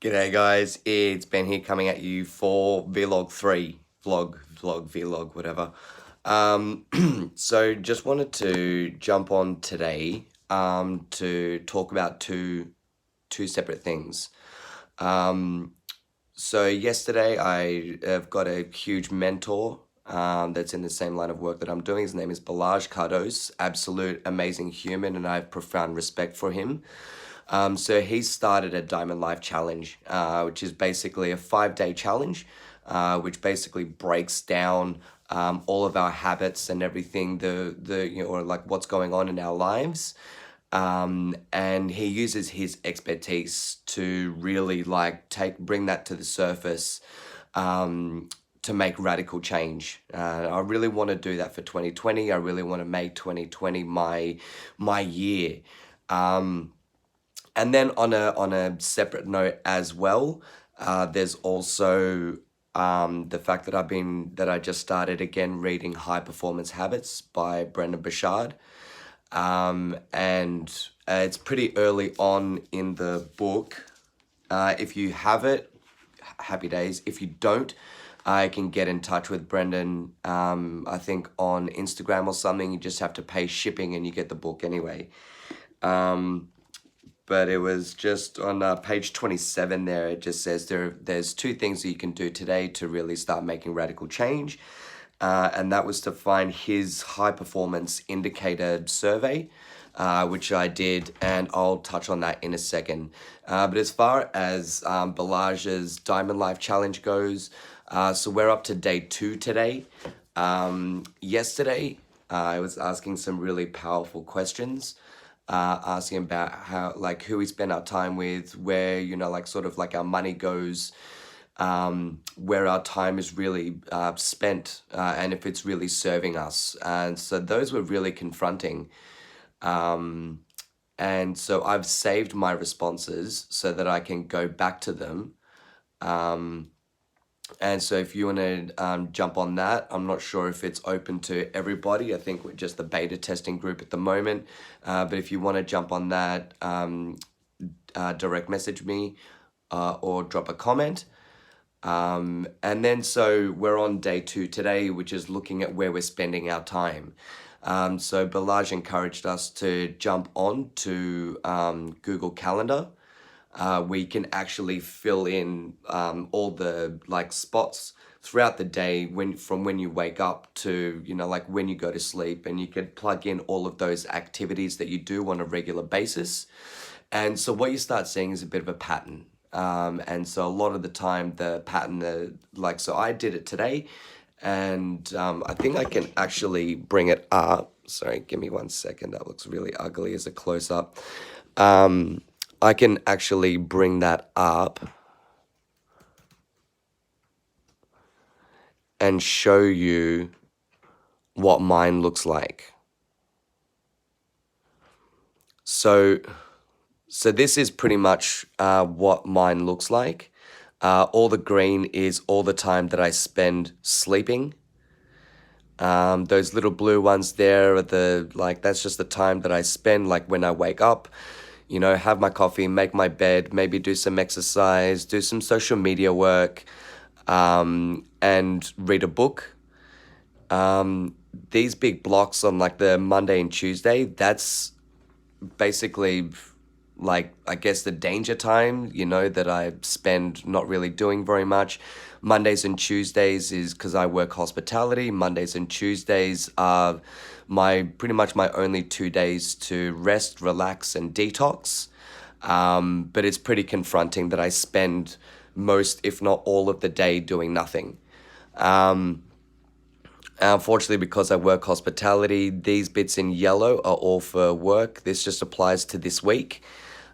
G'day guys, it's Ben here coming at you for vlog 3, vlog, whatever. So just wanted to jump on today to talk about two separate things. So yesterday I have got a huge mentor that's in the same line of work that I'm doing. His name is Balazs Kardos, absolute amazing human, and I have profound respect for him. So he started a Diamond Life Challenge, which is basically a 5-day challenge, which basically breaks down all of our habits and everything, or like what's going on in our lives. And he uses his expertise to really bring that to the surface, to make radical change. I really want to do that for 2020. I really want to make 2020 my year. And then on a separate note as well, there's also the fact that I just started again reading High Performance Habits by Brendon Burchard. And it's pretty early on in the book. If you have it, happy days. If you don't, I can get in touch with Brendon, I think on Instagram or something. You just have to pay shipping and you get the book anyway. But it was just on page 27 there. It just says there's 2 things that you can do today to really start making radical change. And that was to find his high performance indicator survey, which I did, and I'll touch on that in a second. But as far as Balazs's Diamond Life Challenge goes, so we're up to day 2 today. Yesterday, I was asking some really powerful questions. Asking about who we spend our time with, where, our money goes, where our time is really spent, and if it's really serving us. And so those were really confronting. And so I've saved my responses so that I can go back to them. And so if you want to jump on that, I'm not sure if it's open to everybody. I think we're just the beta testing group at the moment. But if you want to jump on that, direct message me or drop a comment. And then so we're on day 2 today, which is looking at where we're spending our time. So Balazs encouraged us to jump on to Google Calendar. We can actually fill in all the spots throughout the day from when you wake up to when you go to sleep, and you could plug in all of those activities that you do on a regular basis. And so what you start seeing is a bit of a pattern. And so a lot of the time the pattern, so I did it today, and I think I can actually bring it up. Sorry, give me 1 second. That looks really ugly as a close-up. I can actually bring that up and show you what mine looks like. So this is pretty much what mine looks like. All the green is all the time that I spend sleeping. Those little blue ones there are that's just the time that I spend when I wake up. Have my coffee, make my bed, maybe do some exercise, do some social media work, and read a book. These big blocks on the Monday and Tuesday, that's basically I guess the danger time, that I spend not really doing very much. Mondays and Tuesdays is because I work hospitality. Mondays and Tuesdays are pretty much my only 2 days to rest, relax, and detox. But it's pretty confronting that I spend most, if not all of the day doing nothing. Unfortunately, because I work hospitality, these bits in yellow are all for work. This just applies to this week.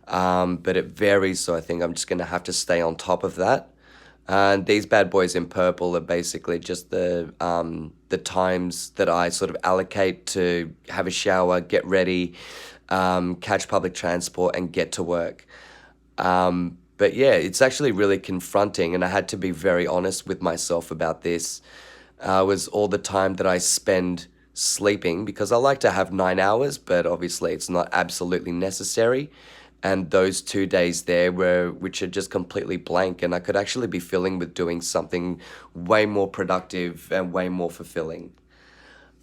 But it varies, so I think I'm just going to have to stay on top of that. And these bad boys in purple are basically just the times that I sort of allocate to have a shower, get ready, catch public transport, and get to work. But yeah, it's actually really confronting, and I had to be very honest with myself about this. Was all the time that I spend sleeping, because I like to have 9 hours, but obviously it's not absolutely necessary. and those 2 days there which are just completely blank, and I could actually be filling with doing something way more productive and way more fulfilling.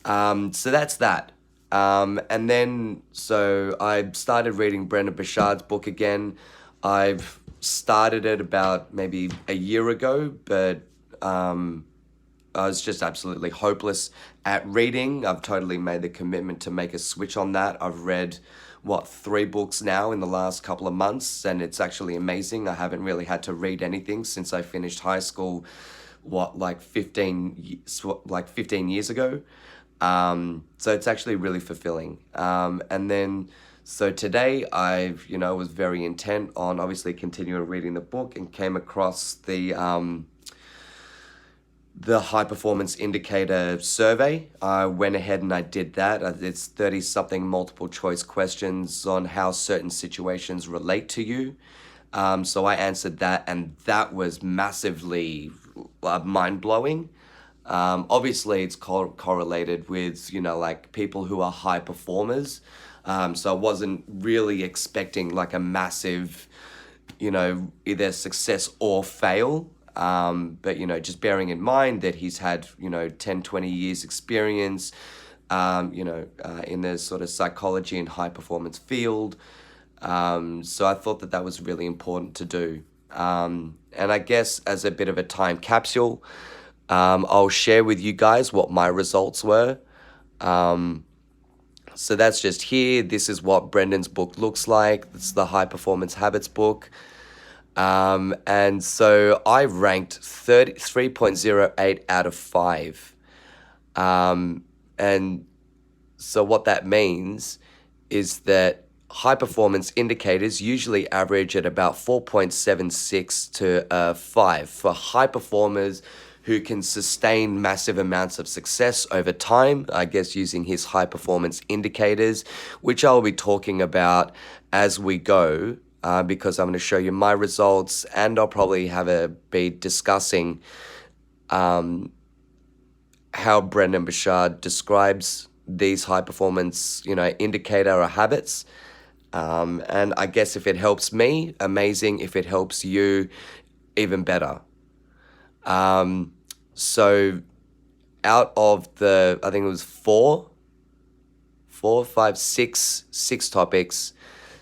So that's that. And then, so I started reading Brendon Burchard's book again. I've started it about maybe a year ago, but I was just absolutely hopeless at reading. I've totally made the commitment to make a switch on that. I've read, 3 books now in the last couple of months, and it's actually amazing. I haven't really had to read anything since I finished high school, like 15 years ago. So it's actually really fulfilling. And then, so today was very intent on obviously continuing reading the book, and came across the high performance indicator survey. I went ahead and I did that. It's 30 something multiple choice questions on how certain situations relate to you. So I answered that, and that was massively mind blowing. Obviously, it's correlated with, like people who are high performers. So I wasn't really expecting like a massive, either success or fail. But, just bearing in mind that he's had, 10, 20 years experience, in the sort of psychology and high performance field. So I thought that was really important to do. And I guess as a bit of a time capsule, I'll share with you guys what my results were. So that's just here. This is what Brendon's book looks like. It's the High Performance Habits book. And so I ranked 3.08 out of 5. And so what that means is that high performance indicators usually average at about 4.76 to 5 for high performers who can sustain massive amounts of success over time, I guess using his high performance indicators, which I'll be talking about as we go, because I'm going to show you my results, and I'll probably be discussing how Brendon Burchard describes these high performance, indicator or habits. And I guess if it helps me, amazing. If it helps you, even better. So out of I think it was six topics.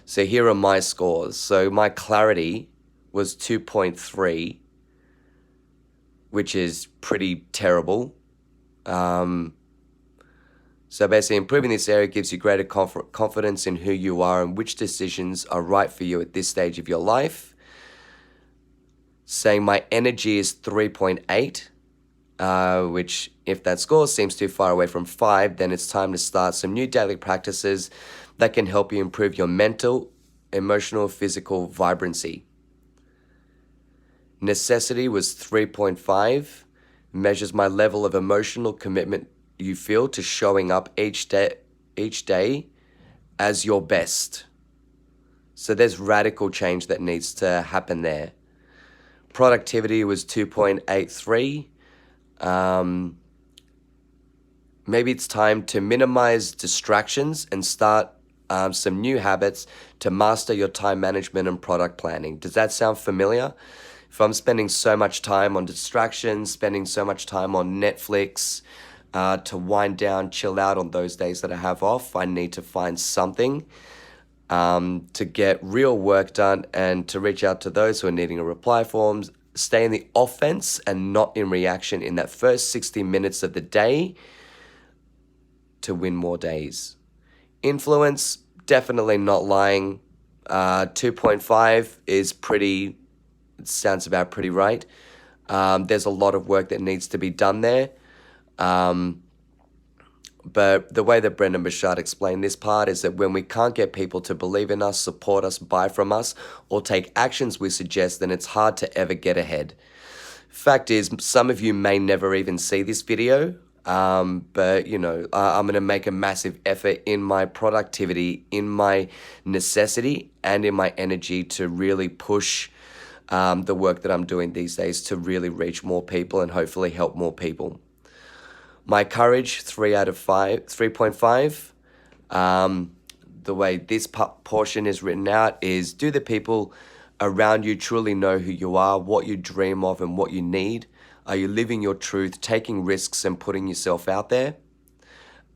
So here are my scores. So my clarity was 2.3, which is pretty terrible. So basically, improving this area gives you greater confidence in who you are and which decisions are right for you at this stage of your life. Saying my energy is 3.8, which if that score seems too far away from 5, then it's time to start some new daily practices that can help you improve your mental, emotional, physical vibrancy. Necessity was 3.5, measures my level of emotional commitment you feel to showing up each day as your best. So there's radical change that needs to happen there. Productivity was 2.83. Maybe it's time to minimize distractions and start some new habits to master your time management and product planning. Does that sound familiar? If I'm spending so much time on distractions, spending so much time on Netflix, to wind down, chill out on those days that I have off, I need to find something to get real work done and to reach out to those who are needing a reply forms, stay in the offense and not in reaction in that first 60 minutes of the day to win more days. Influence, definitely not lying. 2.5 is it sounds about pretty right. There's a lot of work that needs to be done there. But the way that Brendon Burchard explained this part is that when we can't get people to believe in us, support us, buy from us, or take actions we suggest, then it's hard to ever get ahead. Fact is, some of you may never even see this video, but I'm going to make a massive effort in my productivity, in my necessity, and in my energy to really push the work that I'm doing these days to really reach more people and hopefully help more people. My courage, 3 out of 5, 3.5. the way this portion is written out is, do the people around you truly know who you are, what you dream of, and what you need? Are you living your truth, taking risks, and putting yourself out there?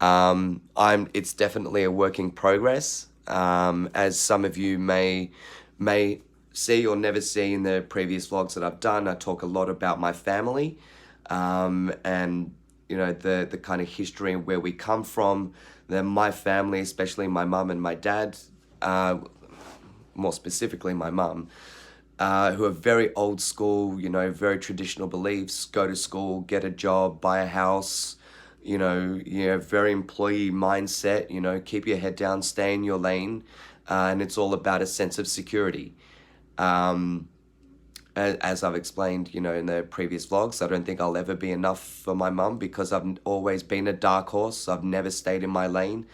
It's definitely a work in progress. As some of you may see or never see in the previous vlogs that I've done, I talk a lot about my family, and the kind of history and where we come from. My family, especially my mum and my dad, more specifically my mum, who are very old school, very traditional beliefs: go to school, get a job, buy a house, very employee mindset, keep your head down, stay in your lane, and it's all about a sense of security. As I've explained, in the previous vlogs, I don't think I'll ever be enough for my mum because I've always been a dark horse. I've never stayed in my lane.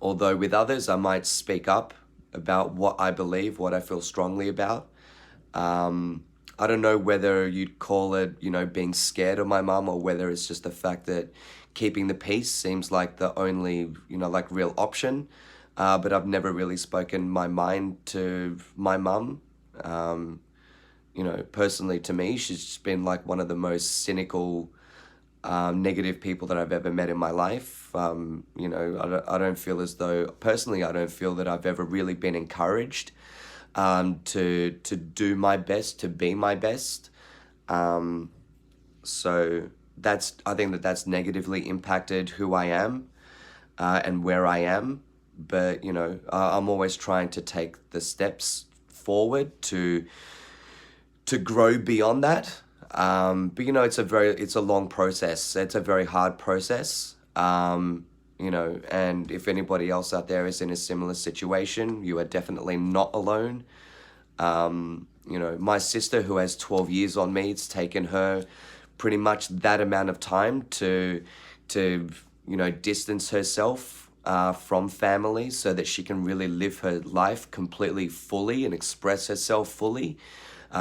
Although with others, I might speak up about what I believe, what I feel strongly about. I don't know whether you'd call it, being scared of my mum, or whether it's just the fact that keeping the peace seems like the only, real option. But I've never really spoken my mind to my mum. Personally to me, she's just been like one of the most cynical, negative people that I've ever met in my life. I don't feel as though, personally, I don't feel that I've ever really been encouraged to do my best, to be my best. So I think that's negatively impacted who I am, and where I am. But, I'm always trying to take the steps forward to grow beyond that. But, it's a long process. It's a very hard process. And if anybody else out there is in a similar situation, you are definitely not alone. My sister, who has 12 years on me, it's taken her pretty much that amount of time to distance herself from family so that she can really live her life completely fully and express herself fully.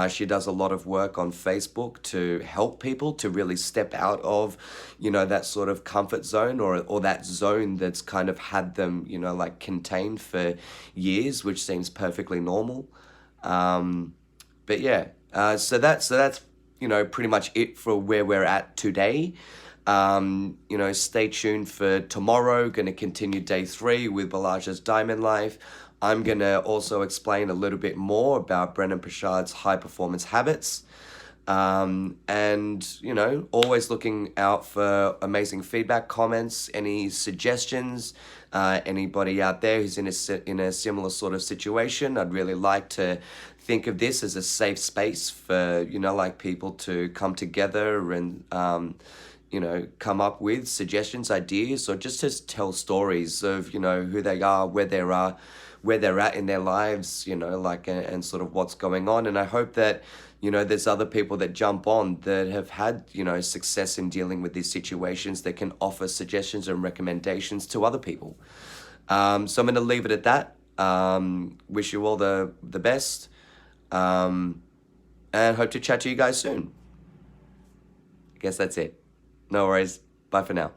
She does a lot of work on Facebook to help people to really step out of, that sort of comfort zone, or that zone that's kind of had them, contained for years, which seems perfectly normal. But yeah, so that's pretty much it for where we're at today. Stay tuned for tomorrow. Going to continue day 3 with Balazs Diamond Life. I'm going to also explain a little bit more about Brendon Burchard's high performance habits. And, always looking out for amazing feedback, comments, any suggestions, anybody out there who's in a similar sort of situation. I'd really like to think of this as a safe space for, people to come together and, come up with suggestions, ideas, or just to tell stories of, who they are, where they're at in their lives, and sort of what's going on. And I hope that, there's other people that jump on that have had, success in dealing with these situations that can offer suggestions and recommendations to other people. So I'm going to leave it at that. Wish you all the best. And hope to chat to you guys soon. I guess that's it. No worries. Bye for now.